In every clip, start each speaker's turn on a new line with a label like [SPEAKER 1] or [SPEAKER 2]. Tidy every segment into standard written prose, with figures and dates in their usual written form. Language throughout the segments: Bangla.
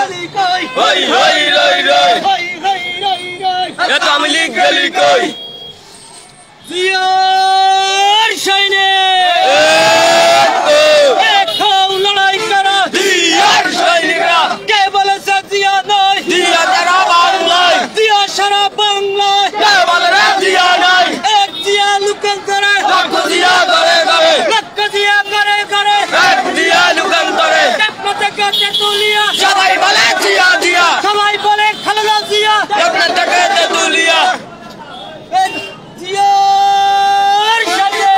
[SPEAKER 1] গলি কই
[SPEAKER 2] হই হই রই রই
[SPEAKER 1] হই হই রই রই
[SPEAKER 2] এ তো আমি লিখ গলি কই
[SPEAKER 1] জিয়ার সৈনিক এখন লড়াই করো
[SPEAKER 2] জিয়ার সৈনিকরা
[SPEAKER 1] কে বলেছে জিয়া নয়
[SPEAKER 2] জিয়া যারা বাংলায়
[SPEAKER 1] জিয়া সারা বাংলায়
[SPEAKER 2] কে বলে রে জিয়া নাই
[SPEAKER 1] এক জিয়া লুকান্তরে
[SPEAKER 2] লক্ষ জিয়া করে করে
[SPEAKER 1] লক্ষ জিয়া করে করে
[SPEAKER 2] এক জিয়া লুকান্তরে
[SPEAKER 1] দেখো থেকে তেতুলিয়া
[SPEAKER 2] সবাই বলে জিয়া জিয়া
[SPEAKER 1] সবাই বলে খালেদা জিয়া
[SPEAKER 2] দেখলে থেকে তেতুলিয়া
[SPEAKER 1] এই জিয়ার সৈনিক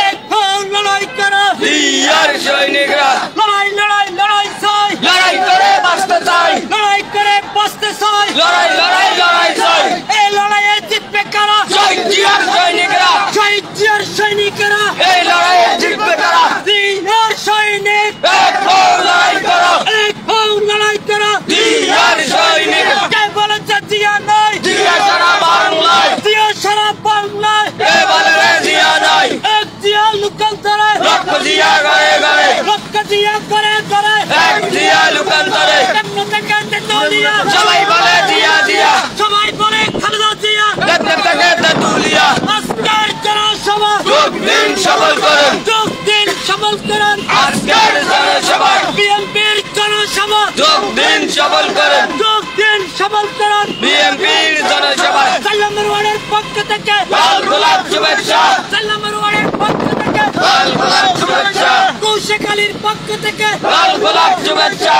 [SPEAKER 1] এখন লড়াই করো
[SPEAKER 2] জিয়ার সৈনিকরা
[SPEAKER 1] লড়াই লড়াই লড়াই চাই
[SPEAKER 2] লড়াই করে বাঁচতে চাই
[SPEAKER 1] লড়াই করে বাঁচতে চাই
[SPEAKER 2] লড়াই লড়াই লড়াই চাই
[SPEAKER 1] এই লড়াইয়ে জিতবে কারা
[SPEAKER 2] শহীদ জিয়ার সৈনিকরা
[SPEAKER 1] শহীদ জিয়ার সৈনিকেরা
[SPEAKER 2] এই লড়াইয়ে জিতবে তারা
[SPEAKER 1] জিয়ার সৈনিক
[SPEAKER 2] এখন লড়াই করো
[SPEAKER 1] এখন লড়াই করো
[SPEAKER 2] জিয়ার সৈনিক
[SPEAKER 1] কে বলেছে জিয়া নয়
[SPEAKER 2] জিয়া সারা বাংলায়
[SPEAKER 1] জিয়া সারা বাংলায়
[SPEAKER 2] কে বলে রে জিয়া নাই
[SPEAKER 1] এক জিয়া লুকান্তরে
[SPEAKER 2] লক্ষ জিয়া করে করে
[SPEAKER 1] লক্ষ জিয়া করে করে
[SPEAKER 2] এক জিয়া লুকান্তরে
[SPEAKER 1] দেখো থেকে তেতুলিয়া
[SPEAKER 2] সবাই বলে জিয়া জিয়া
[SPEAKER 1] সবাই বলে খালেদা জিয়া
[SPEAKER 2] দেখলে থেকে তেতুলিয়া
[SPEAKER 1] আজকের জনসভা
[SPEAKER 2] যোগ দিন সফল করেন
[SPEAKER 1] যোগ দিন সফল করেন
[SPEAKER 2] আজকের জনসভায়
[SPEAKER 1] বিএনপির জনসভা
[SPEAKER 2] যোগ দিন সফল করেন
[SPEAKER 1] যোগ দিন সফল করেন
[SPEAKER 2] বিএনপির জনসভায়
[SPEAKER 1] সাল্লামের ওয়ার্ডের পক্ষ থেকে
[SPEAKER 2] লাল গোলাপ শুভেচ্ছা
[SPEAKER 1] সাল্লামের ওয়ার্ডের পক্ষ থেকে
[SPEAKER 2] লাল গোলাপ শুভেচ্ছা
[SPEAKER 1] কৌশেক আলীর পক্ষ থেকে
[SPEAKER 2] লাল গোলাপ শুভেচ্ছা